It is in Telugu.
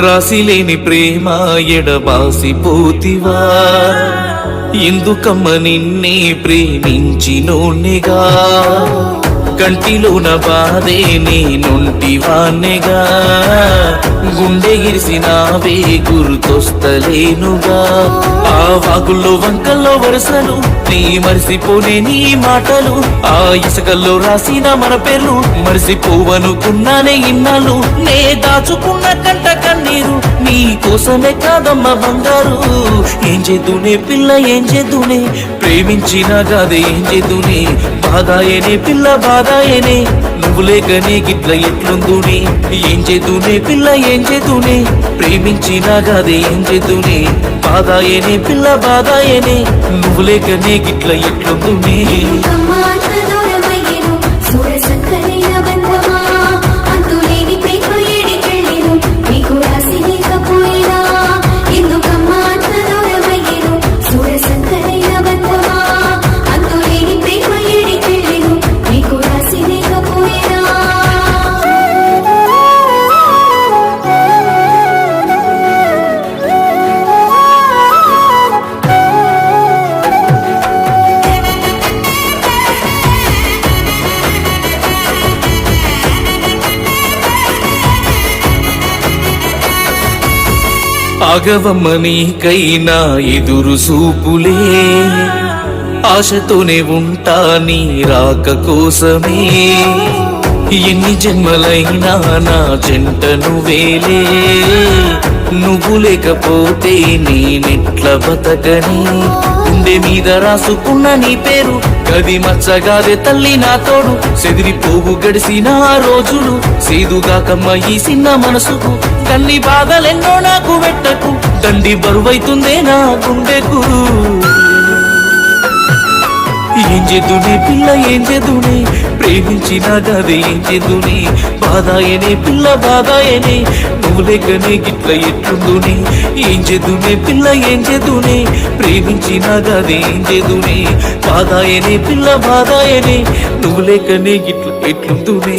రాసిలేని ప్రేమ ఎడబాసిపోతివా ఎందుకమ్మ నిన్నే ప్రేమించినోనిగా కంటిలోన బాధే నేనుంటివాన్నెగా గుండె గిరిసినావే గుర్తొస్తలేనుగా ఆ వాగుల్లో వంకల్లో వరుసలు నీ మరిసిపోనే నీ మాటలు ఆ ఇసుకల్లో రాసిన మన పేర్లు మరిసిపోవనుకున్నానే ఇన్నాళ్ళు నే దాచుకున్న కంట కన్నీరు నీ కోసమే కాదమ్మ బంగారు ఏం చేద్దునే పిల్ల ఏం చేద్దునే ప్రేమించినా కాదే ఏం చేద్దునే బాధాయనే పిల్ల బాధాయనే నువ్వు లేకనే గిట్ల ఎట్లుందునే ఏం చేద్దునే పిల్ల ఏం చేద్దునే ప్రేమించినా కాదే ఏం చేద్దునే బాధాయనే పిల్ల బాధాయనే నువ్వు లేకనే గిట్ల ఎట్లుందునే ఆగవమ్మ నీకైనా ఎదురు చూపులే ఆశతోనే ఉంటా నీ రాక కోసమే ఎన్ని జన్మలైనా నా చెంట నువ్వేలే నువ్వు లేకపోతే నేనెట్ల బతకని గుండె మీద రాసుకున్న నీ పేరు గది మచ్చగాదే తల్లి నా తోడు సెదిరిపోవు గడిసిన రోజులు సేదుగాకమ్మ ఈ చిన్న మనసుకు కన్ని బాధలెన్నో నాకు వెట్టకు దండి బరువైతుందే నా గుండెకు ఏం చేద్దునే పిల్ల ఏం చేద్దునే ప్రేమించినా గదే ఏం చేద్దునే బాధాయనే పిల్ల బాధాయనే నువ్వు లేకనే గిట్ల ఎట్లుందునే ఏం చేద్దునే పిల్ల ఏం చేద్దునే ప్రేమించినా గదే ఏం చేద్దునే బాధాయనే పిల్ల బాధాయనే నువ్వు లేకనే గిట్ల ఎట్లుందునే